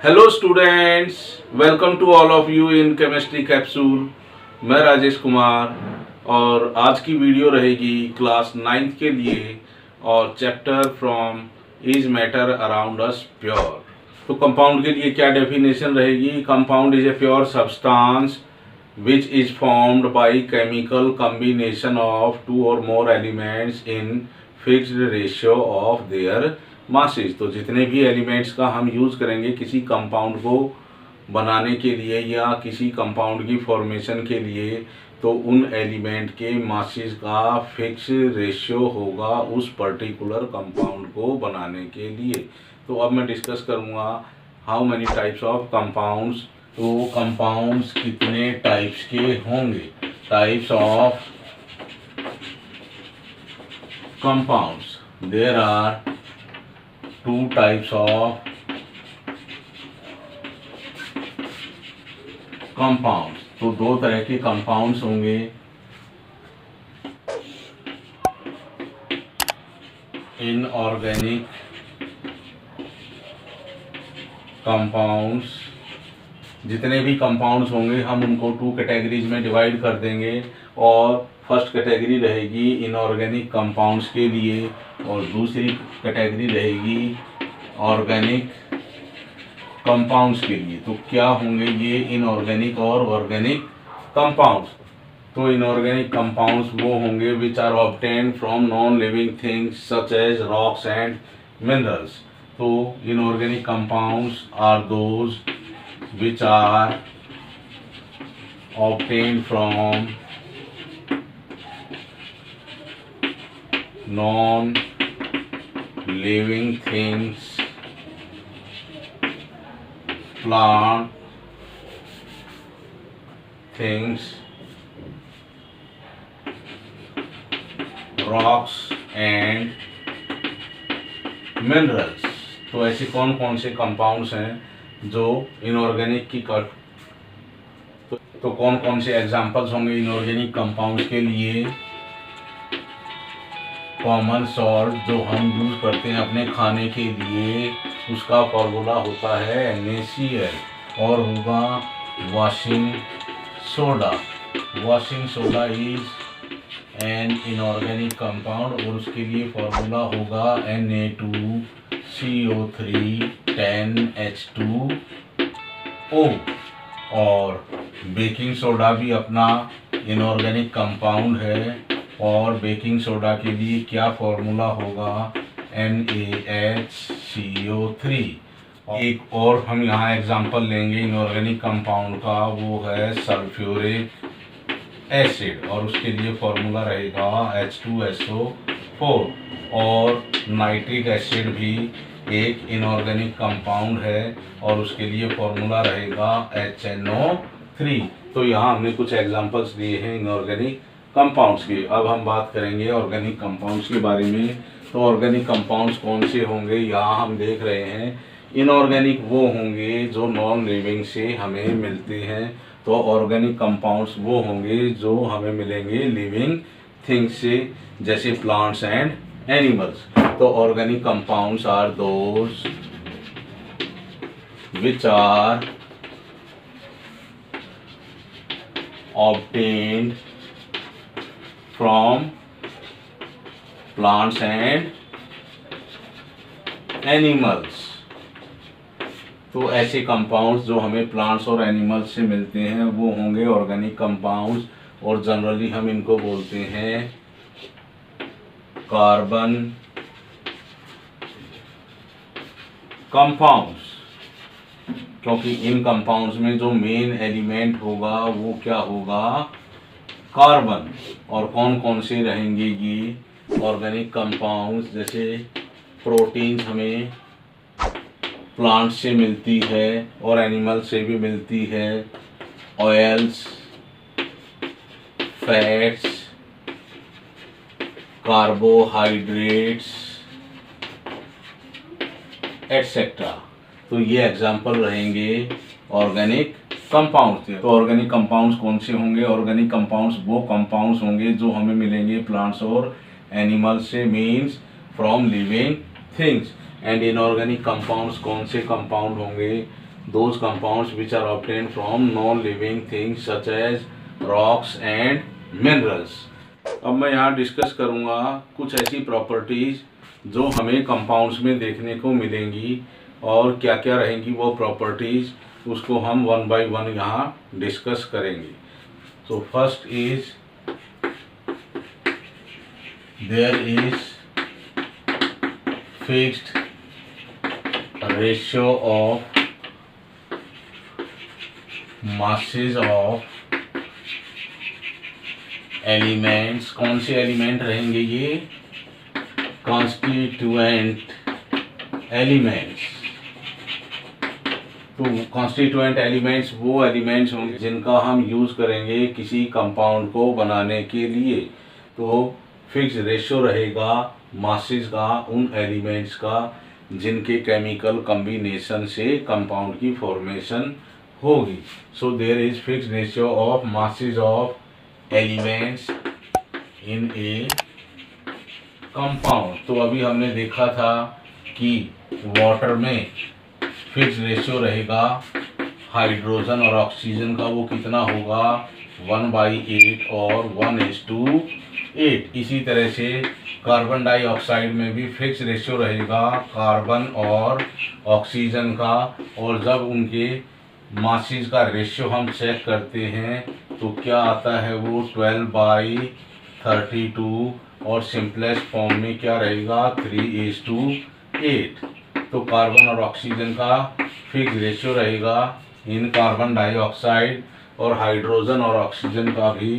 Hello students, welcome to all of you in chemistry capsule. मैं राजेश कुमार और आज की वीडियो रहेगी क्लास 9th के लिए और chapter from is matter around us pure. तो कंपाउंड के लिए क्या डेफिनेशन रहेगी? Compound is a pure substance which is formed by chemical combination of two or more elements in fixed ratio of their masses। तो जितने भी elements का हम यूज़ करेंगे किसी कंपाउंड को बनाने के लिए या किसी कंपाउंड की फॉर्मेशन के लिए, तो उन एलिमेंट के मासेस का फिक्स रेशियो होगा उस पर्टिकुलर कंपाउंड को बनाने के लिए। तो अब मैं डिस्कस करूँगा how many types of compounds. तो कंपाउंड्स कितने टाइप्स के होंगे? Types of compounds, there are 2 types of compounds. तो 2 तरह के कंपाउंड्स होंगे। इनऑर्गेनिक कंपाउंड्स, जितने भी कंपाउंड्स होंगे हम उनको 2 कैटेगरीज में डिवाइड कर देंगे और फर्स्ट कैटेगरी रहेगी इनऑर्गेनिक कंपाउंड्स के लिए और दूसरी कैटेगरी रहेगी ऑर्गेनिक कंपाउंड्स के लिए। तो क्या होंगे ये इनऑर्गेनिक और ऑर्गेनिक कंपाउंड्स? तो इनऑर्गेनिक कंपाउंड्स वो होंगे which are obtained from non living things such as rocks and minerals. तो inorganic compounds are those which are obtained from non-living things, plant things, rocks and minerals। तो ऐसे कौन कौन से compounds हैं जो इनऑर्गेनिक की तो कौन कौन से एग्जांपल्स होंगे इनऑर्गेनिक कंपाउंड्स के लिए? कॉमन सॉल्ट जो हम यूज़ करते हैं अपने खाने के लिए, उसका फॉर्मूला होता है NaCl और होगा washing soda. Washing soda is an inorganic compound और उसके लिए फॉर्मूला होगा Na2CO3 10H2O। और बेकिंग सोडा भी अपना इनऑर्गेनिक कंपाउंड है और बेकिंग सोडा के लिए क्या फॉर्मूला होगा? NaHCO3। एक और हम यहाँ एग्जांपल लेंगे इनऑर्गेनिक कंपाउंड का, वो है सल्फ्यूरिक एसिड और उसके लिए फॉर्मूला रहेगा H2SO4। और नाइट्रिक एसिड भी एक इनऑर्गेनिक कंपाउंड है और उसके लिए फॉर्मूला रहेगा HNO3। तो यहाँ हमने कुछ एग्जांपल्स दिए हैं इनऑर्गेनिक कंपाउंड्स की। अब हम बात करेंगे ऑर्गेनिक कंपाउंड्स के बारे में। तो ऑर्गेनिक कंपाउंड्स कौन से होंगे? यहाँ हम देख रहे हैं इनऑर्गेनिक वो होंगे जो नॉन लिविंग से हमें मिलते हैं। तो ऑर्गेनिक कंपाउंड्स वो होंगे जो हमें मिलेंगे लिविंग थिंग्स से, जैसे प्लांट्स एंड एनिमल्स। तो organic compounds are those which are obtained from plants and animals। तो ऐसे कंपाउंड्स जो हमें प्लांट्स और एनिमल्स से मिलते हैं वो होंगे ऑर्गेनिक कंपाउंड्स और जनरली हम इनको बोलते हैं कार्बन कंपाउंड्स, क्योंकि इन कंपाउंड्स में जो मेन एलिमेंट होगा वो क्या होगा? कार्बन। और कौन कौन से रहेंगे ये ऑर्गेनिक कंपाउंड्स? जैसे प्रोटीन्स हमें प्लांट से मिलती है और एनिमल से भी मिलती है, ऑयल्स, फैट्स, कार्बोहाइड्रेट्स एटसेट्रा। तो ये एग्जाम्पल रहेंगे ऑर्गेनिक कंपाउंड्स के। तो ऑर्गेनिक कंपाउंड्स कौन से होंगे? ऑर्गेनिक कंपाउंड्स वो कंपाउंड्स होंगे जो हमें मिलेंगे प्लांट्स और एनिमल्स से, means from living things. And inorganic compounds कौन से कंपाउंड होंगे? those compounds which are obtained from non-living things such as rocks and minerals. अब मैं यहाँ डिस्कस करूँगा कुछ ऐसी प्रॉपर्टीज जो हमें कंपाउंड्स में देखने को मिलेंगी और क्या क्या रहेंगी वो प्रॉपर्टीज, उसको हम वन बाय वन यहाँ डिस्कस करेंगे. तो first is there is fixed ratio of masses of elements. कौन से एलिमेंट रहेंगे ये? Constituent elements. तो कॉन्स्टिट्यूएंट एलिमेंट्स वो एलिमेंट्स होंगे जिनका हम यूज़ करेंगे किसी कंपाउंड को बनाने के लिए. तो फिक्स रेशियो रहेगा मासेस का उन एलिमेंट्स का जिनके केमिकल कॉम्बिनेशन से कंपाउंड की फॉर्मेशन होगी. So there is fixed ratio of masses of elements in a compound. तो अभी हमने देखा था कि वाटर में फिक्स्ड रेशियो रहेगा हाइड्रोजन और ऑक्सीजन का. वो कितना होगा? 1/8 और 1:8. इसी तरह से कार्बन डाइऑक्साइड में भी फिक्स रेशियो रहेगा कार्बन और ऑक्सीजन का. और जब उनके मासेस का रेशियो हम चेक करते हैं तो क्या आता है? वो 12/32 और सिंपलेस्ट फॉर्म में क्या रहेगा? 3:8. तो कार्बन और ऑक्सीजन का फिक्स रेशियो रहेगा. इन कार्बन डाइऑक्साइड और हाइड्रोजन और ऑक्सीजन का भी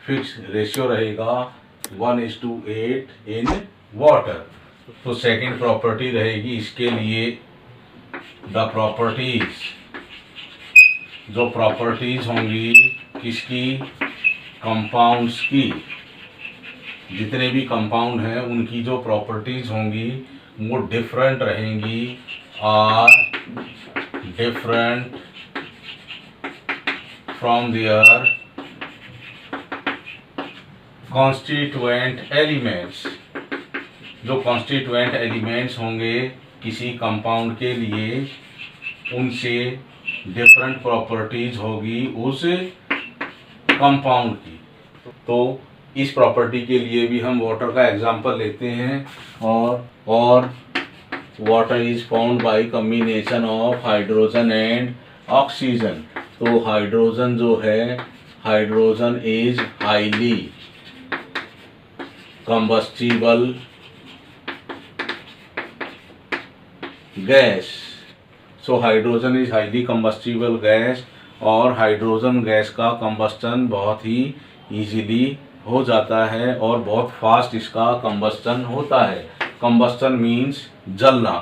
फिक्स रेशियो रहेगा 1:8 इन वाटर. तो सेकंड प्रॉपर्टी रहेगी इसके लिए द प्रॉपर्टीज. जो प्रॉपर्टीज होंगी किसकी? कंपाउंड्स की. जितने भी कंपाउंड हैं उनकी जो प्रॉपर्टीज होंगी वो डिफरेंट रहेंगी. Are different from their constituent elements. जो कॉन्स्टिट्यूएंट एलिमेंट्स होंगे किसी कंपाउंड के लिए उनसे डिफरेंट प्रॉपर्टीज होगी उस कंपाउंड की. तो इस प्रॉपर्टी के लिए भी हम वाटर का एग्जांपल लेते हैं. और water is found by combination of hydrogen and oxygen. तो हाइड्रोजन जो है, hydrogen is highly combustible gas. So hydrogen is highly combustible gas. और हाइड्रोजन गैस का कंबस्टन बहुत ही इजीली हो जाता है और बहुत फास्ट इसका कंबस्टन होता है. कंबस्टन मीन्स जलना.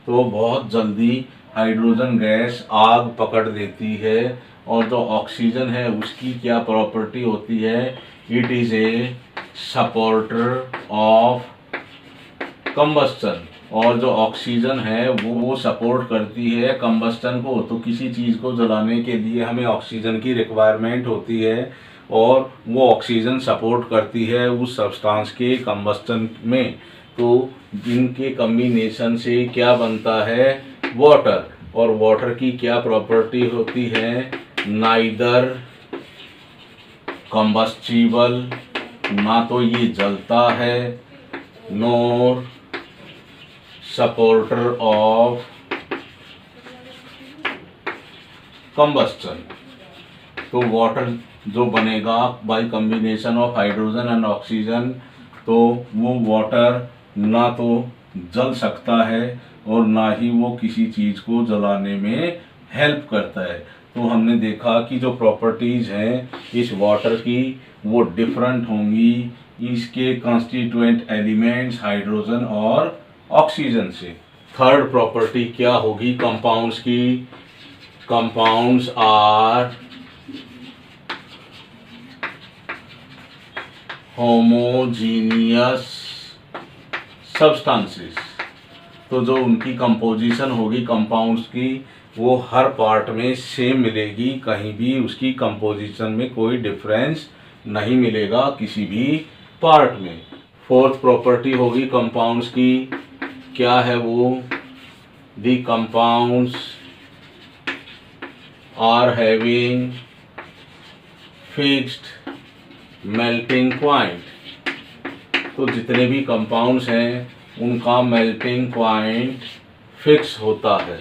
तो बहुत जल्दी हाइड्रोजन गैस आग पकड़ देती है. और जो ऑक्सीजन है उसकी क्या प्रॉपर्टी होती है? It is a supporter of combustion. और जो ऑक्सीजन है वो सपोर्ट करती है कंबस्टन को. तो किसी चीज़ को जलाने के लिए हमें ऑक्सीजन की रिक्वायरमेंट होती है और वो ऑक्सीजन सपोर्ट करती है उस सब्सटेंस के कंबस्टन में. तो इनके कॉम्बिनेशन से क्या बनता है? वाटर. और वाटर की क्या प्रॉपर्टी होती है? नाइदर कंबस्टिबल, ना तो ये जलता है, नोर सपोर्टर ऑफ कंबस्टन. तो वाटर जो बनेगा bye combination of hydrogen and oxygen, तो वो वाटर ना तो जल सकता है और ना ही वो किसी चीज़ को जलाने में हेल्प करता है. तो हमने देखा कि जो प्रॉपर्टीज़ हैं इस वाटर की वो डिफरेंट होंगी इसके कॉन्स्टिट्यूएंट एलिमेंट्स हाइड्रोजन और ऑक्सीजन से. थर्ड प्रॉपर्टी क्या होगी कंपाउंड्स की? Compounds are homogeneous substances. तो जो उनकी कंपोजिशन होगी कंपाउंड्स की वो हर पार्ट में सेम मिलेगी. कहीं भी उसकी कंपोजिशन में कोई डिफरेंस नहीं मिलेगा किसी भी पार्ट में. फोर्थ प्रॉपर्टी होगी कंपाउंड्स की. क्या है वो? the compounds are having fixed melting point। तो जितने भी कंपाउंड्स हैं उनका मेल्टिंग पॉइंट फिक्स होता है।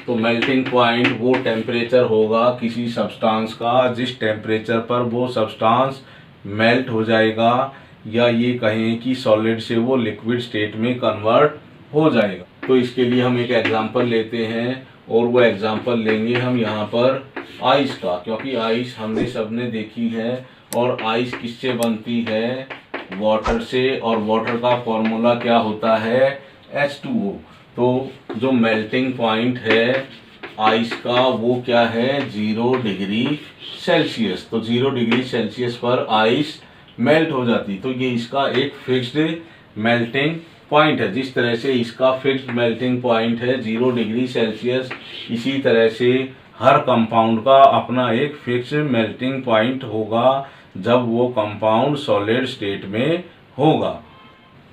तो मेल्टिंग पॉइंट वो टेम्परेचर होगा किसी सब्सटेंस का जिस टेम्परेचर पर वो सब्सटेंस मेल्ट हो जाएगा, या ये कहें कि सॉलिड से वो लिक्विड स्टेट में कन्वर्ट हो जाएगा। तो इसके लिए हम एक एग्जांपल लेते हैं, और वो एग्जांपल लेंगे हम यहाँ पर आइस का, क्योंकि आइस हमने सबने देखी है। और आइस किससे बनती है? वाटर से, और वाटर का फॉर्मूला क्या होता है? H2O। तो जो मेल्टिंग पॉइंट है आइस का वो क्या है? 0 डिग्री सेल्सियस। तो 0 डिग्री सेल्सियस पर आइस मेल्ट हो जाती। तो ये इसका एक फिक्स्ड मेल्टिंग पॉइंट है। जिस तरह से इसका फिक्स्ड मेल्टिंग पॉइंट है 0 डिग्री सेल्सियस, इसी तरह से हर कंपाउंड का अपना एक फिक्स्ड मेल्टिंग पॉइंट होगा जब वो कंपाउंड सॉलिड स्टेट में होगा।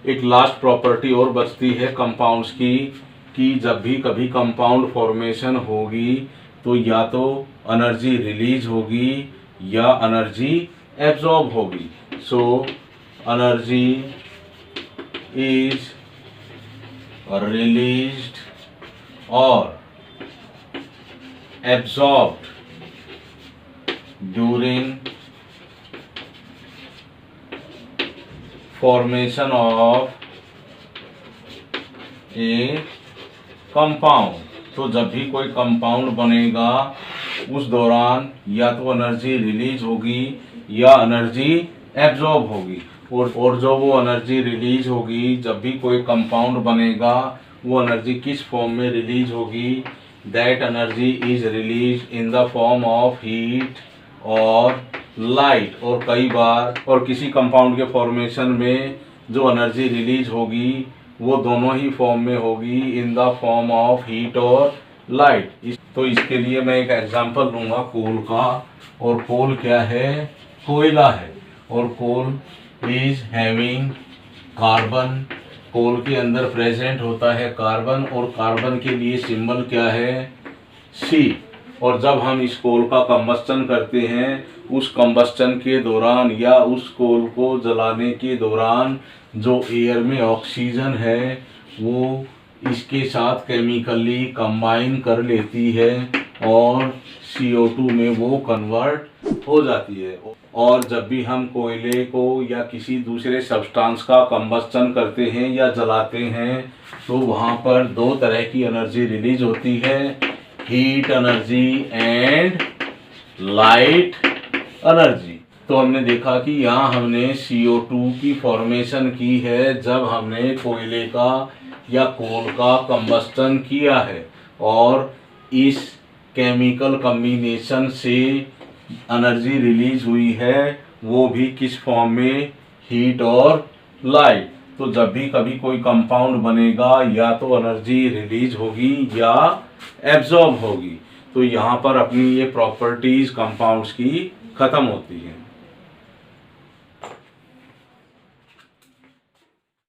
एक लास्ट प्रॉपर्टी और बचती है कंपाउंड्स की, कि जब भी कभी कंपाउंड फॉर्मेशन होगी तो या तो एनर्जी रिलीज होगी या एनर्जी एब्जॉर्ब होगी। सो एनर्जी इज रिलीज्ड और absorbed during formation of A compound. तो जब भी कोई कंपाउंड बनेगा उस दौरान या तो एनर्जी रिलीज होगी या एनर्जी एब्जॉर्ब होगी। और जो वो एनर्जी रिलीज होगी जब भी कोई कंपाउंड बनेगा, वो एनर्जी किस फॉर्म में रिलीज होगी? That energy is release in the form of heat और लाइट। और कई बार और किसी कंपाउंड के फॉर्मेशन में जो एनर्जी रिलीज होगी वो दोनों ही फॉर्म में होगी, in the form of heat और लाइट। तो इसके लिए मैं एक एग्जांपल लूँगा कोल का। और कोल क्या है? कोयला है। और कोल इज हैविंग कार्बन। कोल के अंदर प्रेजेंट होता है कार्बन, और कार्बन के लिए सिंबल क्या है? C। और जब हम इस कोल का कंबस्टन करते हैं, उस कंबस्टन के दौरान या उस कोल को जलाने के दौरान जो एयर में ऑक्सीजन है वो इसके साथ केमिकली कंबाइन कर लेती है और CO2 में वो कन्वर्ट हो जाती है। और जब भी हम कोयले को या किसी दूसरे सब्सटेंस का कंबस्टन करते हैं या जलाते हैं तो वहाँ पर दो तरह की एनर्जी रिलीज होती है, heat energy and light energy. तो हमने देखा कि यहाँ हमने CO2 की फॉर्मेशन की है जब हमने कोयले का या कोल का कंबस्टन किया है, और इस केमिकल कॉम्बिनेशन से एनर्जी रिलीज हुई है, वो भी किस फॉर्म में? हीट और लाइट। तो जब भी कभी कोई कंपाउंड बनेगा या तो एनर्जी रिलीज होगी या एब्जॉर्ब होगी। तो यहाँ पर अपनी ये प्रॉपर्टीज कंपाउंड्स की खत्म होती हैं।